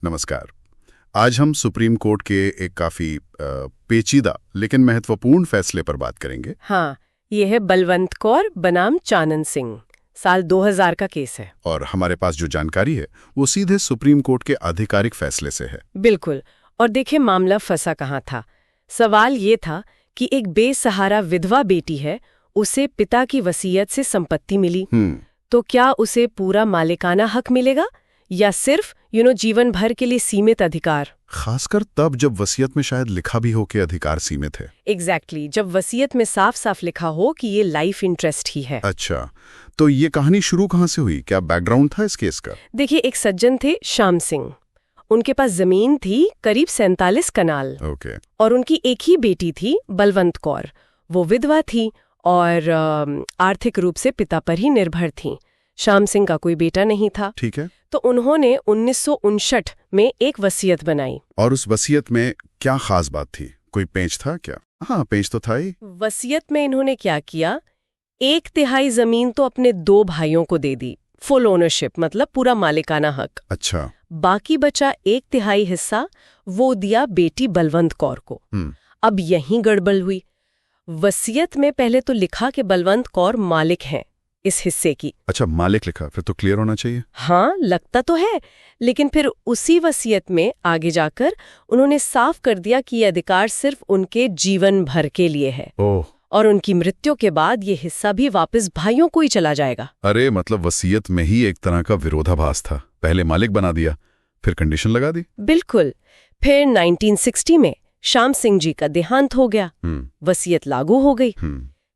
नमस्कार। आज हम सुप्रीम कोर्ट के एक काफी पेचीदा लेकिन महत्वपूर्ण फैसले पर बात करेंगे। हाँ, ये है बलवंत कौर बनाम चानन सिंह, साल 2000 का केस है। और हमारे पास जो जानकारी है वो सीधे सुप्रीम कोर्ट के आधिकारिक फैसले से है। बिल्कुल। और देखिए मामला फंसा कहाँ था। सवाल ये था कि एक बेसहारा विधवा बेटी है, उसे पिता की वसीयत से संपत्ति मिली, तो क्या उसे पूरा मालिकाना हक मिलेगा या सिर्फ जीवन भर के लिए सीमित अधिकार? खासकर तब जब वसीयत में शायद लिखा भी हो कि अधिकार सीमित है। एग्जैक्टली, जब वसीयत में साफ साफ लिखा हो कि ये लाइफ इंटरेस्ट ही है। अच्छा, तो ये कहानी शुरू कहाँ से हुई? क्या बैकग्राउंड था इस केस का? देखिए, एक सज्जन थे श्याम सिंह। उनके पास जमीन थी करीब 47 कनाल। ओके। और उनकी एक ही बेटी थी बलवंत कौर। वो विधवा थी और आर्थिक रूप से पिता पर ही निर्भर थी। श्याम सिंह का कोई बेटा नहीं था। ठीक है। तो उन्होंने 1959 में एक वसीयत बनाई। और उस वसीयत में क्या खास बात थी? कोई पेंच था क्या? हाँ, पेंच तो था ही। वसीयत में इन्होंने क्या किया, 1/3 जमीन तो अपने 2 भाइयों को दे दी, फुल ओनरशिप, मतलब पूरा मालिकाना हक। अच्छा। बाकी बचा 1/3 हिस्सा वो दिया बेटी बलवंत कौर को। अब यहीं गड़बड़ हुई। वसीयत में पहले तो लिखा कि बलवंत कौर मालिक हैं इस हिस्से की। अच्छा, मालिक लिखा, फिर तो क्लियर होना चाहिए। हाँ, लगता तो है, लेकिन फिर उसी वसीयत में आगे जाकर उन्होंने साफ कर दिया कि ये अधिकार सिर्फ उनके जीवन भर के लिए है। ओह। और उनकी मृत्यु के बाद ये हिस्सा भी वापस भाइयों को ही चला जाएगा। अरे, मतलब वसीयत में ही एक तरह का विरोधाभास था। पहले मालिक बना दिया, फिर कंडीशन लगा दी। बिल्कुल। फिर 1960 में श्याम सिंह जी का देहांत हो गया। वसीयत लागू हो गई।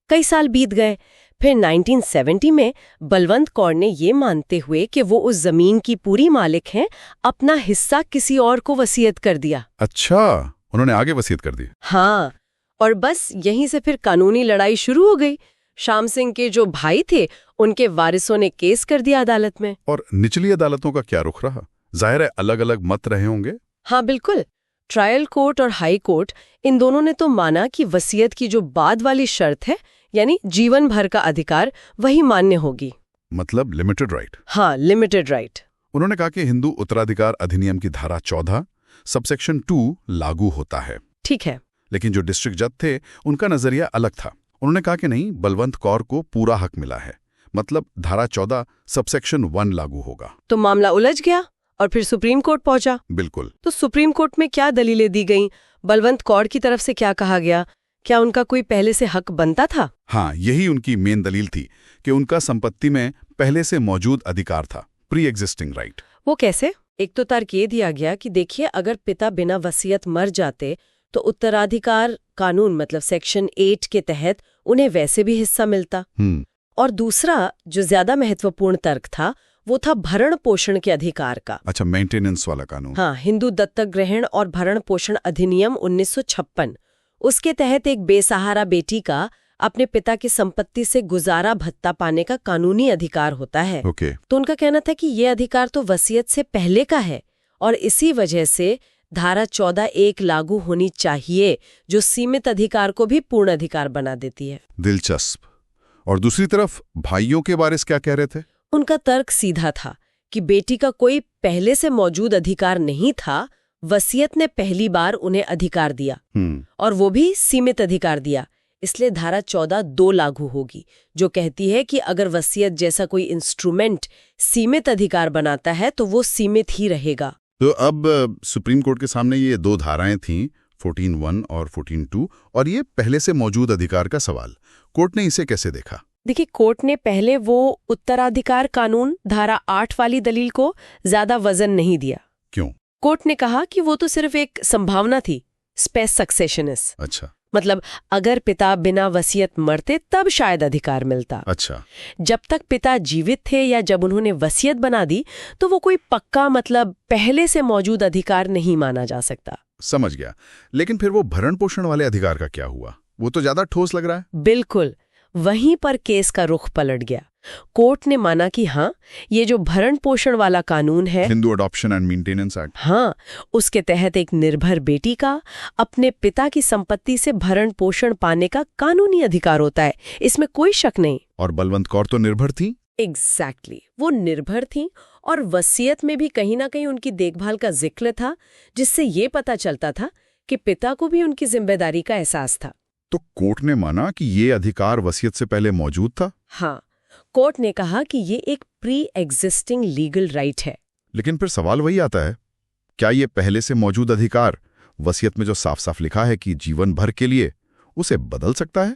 कई साल बीत गए। फिर 1970 में बलवंत कौर ने ये मानते हुए कि वो उस जमीन की पूरी मालिक हैं, अपना हिस्सा किसी और को वसीयत कर दिया। अच्छा, उन्होंने आगे वसीयत कर दी। हाँ, और बस यहीं से फिर कानूनी लड़ाई शुरू हो गई। श्याम सिंह के जो भाई थे, उनके वारिसों ने केस कर दिया अदालत में। और निचली अदालतों का क्या रुख रहा? जाहिर है अलग अलग मत रहे होंगे। हाँ बिल्कुल। ट्रायल कोर्ट और हाई कोर्ट, इन दोनों ने तो माना कि वसीयत की जो बाद वाली शर्त है, यानी जीवन भर का अधिकार, वही मान्य होगी। मतलब लिमिटेड राइट। हाँ, लिमिटेड राइट। उन्होंने कहा कि हिंदू उत्तराधिकार अधिनियम की धारा 14 सबसेक्शन 2 लागू होता है। ठीक है। लेकिन जो डिस्ट्रिक्ट जज थे, उनका नजरिया अलग था। उन्होंने कहा कि नहीं, बलवंत कौर को पूरा हक मिला है, मतलब धारा 14 सबसेक्शन 1 लागू होगा। तो मामला उलझ गया और फिर सुप्रीम कोर्ट पहुंचा। बिल्कुल। तो सुप्रीम कोर्ट में क्या दलीलें दी गईं? बलवंत कौर की तरफ से क्या कहा गया? क्या उनका कोई पहले से हक बनता था? हाँ, यही उनकी मेन दलील थी कि उनका संपत्ति में पहले से मौजूद अधिकार था, प्री एग्जिस्टिंग राइट। वो कैसे? एक तो तर्क ये दिया गया कि देखिए, अगर पिता बिना वसीयत मर जाते तो उत्तराधिकार कानून, मतलब सेक्शन 8 के तहत उन्हें वैसे भी हिस्सा मिलता। और दूसरा जो ज्यादा महत्वपूर्ण तर्क था, वो था भरण पोषण के अधिकार का। अच्छा, मेंटेनेंस वाला कानून। हाँ, हिंदू दत्तक ग्रहण और भरण पोषण अधिनियम 1956। उसके तहत एक बेसहारा बेटी का अपने पिता की संपत्ति से गुजारा भत्ता पाने का कानूनी अधिकार होता है। तो उनका कहना था कि ये अधिकार तो वसीयत से पहले का है और इसी वजह से धारा 14(1) लागू होनी चाहिए, जो सीमित अधिकार को भी पूर्ण अधिकार बना देती है। दिलचस्प। और दूसरी तरफ भाइयों के वारिस क्या कह रहे थे? उनका तर्क सीधा था कि बेटी का कोई पहले से मौजूद अधिकार नहीं था, वसीयत ने पहली बार उन्हें अधिकार दिया और वो भी सीमित अधिकार दिया, इसलिए धारा 14(2) लागू होगी, जो कहती है कि अगर वसीयत जैसा कोई इंस्ट्रूमेंट सीमित अधिकार बनाता है तो वो सीमित ही रहेगा। तो अब सुप्रीम कोर्ट के सामने ये 2 धाराएं थीं, 14(1) और 14(2), और ये पहले से मौजूद अधिकार का सवाल। कोर्ट ने इसे कैसे देखा? देखिए, कोर्ट ने पहले वो उत्तराधिकार कानून धारा 8 वाली दलील को ज्यादा वजन नहीं दिया। क्यों? कोर्ट ने कहा कि वो तो सिर्फ एक संभावना थी, स्पेस सक्सेशनिस। अच्छा। मतलब अगर पिता बिना वसीयत मरते तब शायद अधिकार मिलता। अच्छा। जब तक पिता जीवित थे या जब उन्होंने वसीयत बना दी तो वो कोई पक्का, मतलब पहले से मौजूद अधिकार नहीं माना जा सकता। समझ गया। लेकिन फिर वो भरण पोषण वाले अधिकार का क्या हुआ? वो तो ज्यादा ठोस लग रहा है। बिल्कुल, वहीं पर केस का रुख पलट गया। कोर्ट ने माना कि हाँ, ये जो भरण पोषण वाला कानून है, Hindu adoption and maintenance act, हाँ, उसके तहत एक निर्भर बेटी का अपने पिता की संपत्ति से भरण पोषण पाने का कानूनी अधिकार होता है, इसमें कोई शक नहीं। और बलवंत कौर तो निर्भर थी, एग्जैक्टली वो निर्भर थीं और वसीयत में भी कहीं ना कहीं उनकी देखभाल का जिक्र था, जिससे ये पता चलता था कि पिता को भी उनकी जिम्मेदारी का एहसास था। तो कोर्ट ने माना कि ये अधिकार वसीयत से पहले मौजूद था? हाँ, कोर्ट ने कहा कि ये एक प्री एग्जिस्टिंग लीगल राइट है। लेकिन फिर सवाल वही आता है, क्या ये पहले से मौजूद अधिकार वसीयत में जो साफ साफ लिखा है कि जीवन भर के लिए, उसे बदल सकता है?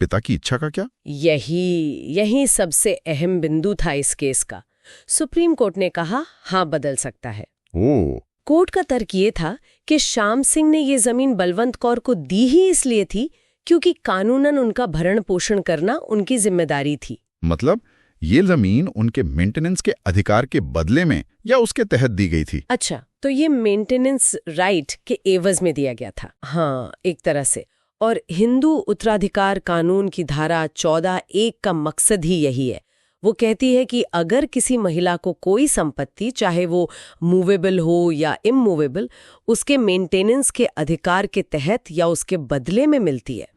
पिता की इच्छा का क्या? यही सबसे अहम बिंदु था इस केस का। सुप्रीम कोर्ट ने कहा हाँ, बदल सकता है। ओह। कोर्ट का तर्क ये था कि श्याम सिंह ने ये जमीन बलवंत कौर को दी ही इसलिए थी क्योंकि कानूनन उनका भरण पोषण करना उनकी जिम्मेदारी थी। मतलब ये जमीन उनके मेंटेनेंस के अधिकार के बदले में या उसके तहत दी गई थी? अच्छा, तो ये मेंटेनेंस राइट के एवज में दिया गया था। हाँ, एक तरह से। और हिंदू उत्तराधिकार कानून की धारा 14(1) का मकसद ही यही है। वो कहती है कि अगर किसी महिला को कोई संपत्ति, चाहे वो मूवेबल हो या इमूवेबल, उसके मेंटेनेंस के अधिकार के तहत या उसके बदले में मिलती है,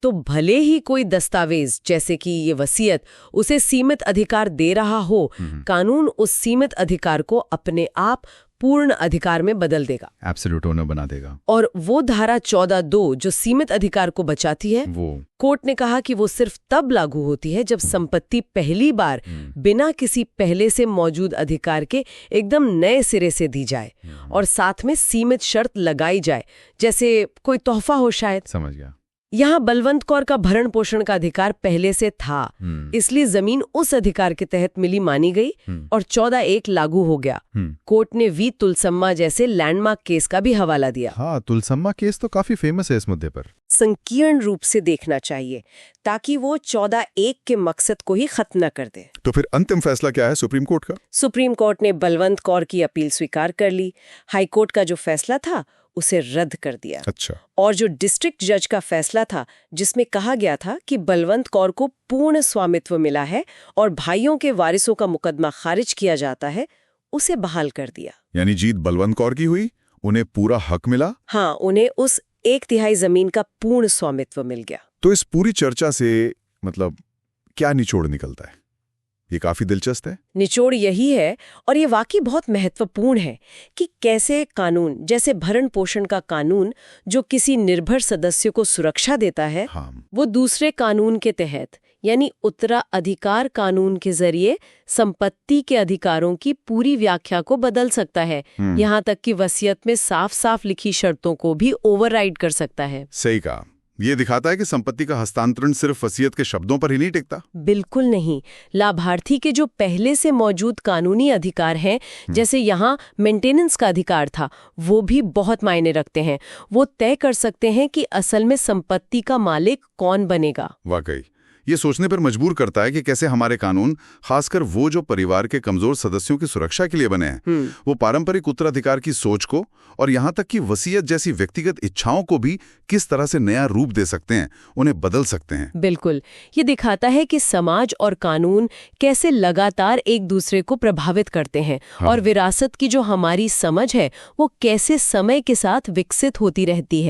तो भले ही कोई दस्तावेज जैसे कि ये वसीयत उसे सीमित अधिकार दे रहा हो, कानून उस सीमित अधिकार को अपने आप पूर्ण अधिकार में बदल देगा, एब्सोल्यूट ओनर बना देगा। और वो धारा 14(2) जो सीमित अधिकार को बचाती है, वो कोर्ट ने कहा कि वो सिर्फ तब लागू होती है जब संपत्ति पहली बार बिना किसी पहले से मौजूद अधिकार के एकदम नए सिरे से दी जाए और साथ में सीमित शर्त लगाई जाए, जैसे कोई तोहफा हो शायद। समझ गया। यहाँ बलवंत कौर का भरण पोषण का अधिकार पहले से था, इसलिए जमीन उस अधिकार के तहत मिली मानी गई और 14(1) लागू हो गया। कोर्ट ने वी तुलसम्मा जैसे लैंडमार्क केस का भी हवाला दिया। हाँ, तुलसम्मा केस तो काफी फेमस है इस मुद्दे पर। संकीर्ण रूप से देखना चाहिए ताकि वो 14(1) के मकसद को ही खत्म न कर दे। तो फिर अंतिम फैसला क्या है सुप्रीम कोर्ट का? सुप्रीम कोर्ट ने बलवंत कौर की अपील स्वीकार कर ली। हाई कोर्ट का जो फैसला था उसे रद्द कर दिया। अच्छा। और जो डिस्ट्रिक्ट जज का फैसला था, जिसमें कहा गया था कि बलवंत कौर को पूर्ण स्वामित्व मिला है और भाइयों के वारिसों का मुकदमा खारिज किया जाता है, उसे बहाल कर दिया। यानी जीत बलवंत कौर की हुई, उन्हें पूरा हक मिला। हाँ, उन्हें उस 1/3 जमीन का पूर्ण स्वामित्व मिल गया। तो इस पूरी चर्चा से मतलब क्या निचोड़ निकलता है? ये काफी दिलचस्प है। निचोड़ यही है, और ये वाकई बहुत महत्वपूर्ण है, कि कैसे कानून जैसे भरण पोषण का कानून जो किसी निर्भर सदस्य को सुरक्षा देता है, वो दूसरे कानून के तहत यानी उत्तराधिकार कानून के जरिए संपत्ति के अधिकारों की पूरी व्याख्या को बदल सकता है। यहाँ तक कि वसीयत में साफ साफ लिखी शर्तों को भी ओवरराइड कर सकता है। सही कहा। ये दिखाता है कि संपत्ति का हस्तांतरण सिर्फ वसीयत के शब्दों पर ही नहीं टिकता। बिल्कुल नहीं। लाभार्थी के जो पहले से मौजूद कानूनी अधिकार हैं, जैसे यहाँ मेंटेनेंस का अधिकार था, वो भी बहुत मायने रखते हैं। वो तय कर सकते हैं कि असल में संपत्ति का मालिक कौन बनेगा। वाकई ये सोचने पर मजबूर करता है कि कैसे हमारे कानून, खासकर वो जो परिवार के कमजोर सदस्यों की सुरक्षा के लिए बने हैं, वो पारंपरिक उत्तराधिकार की सोच को और यहाँ तक कि वसीयत जैसी व्यक्तिगत इच्छाओं को भी किस तरह से नया रूप दे सकते हैं, उन्हें बदल सकते हैं। बिल्कुल, ये दिखाता है कि समाज और कानून कैसे लगातार एक दूसरे को प्रभावित करते हैं। और विरासत की जो हमारी समझ है, वो कैसे समय के साथ विकसित होती रहती है।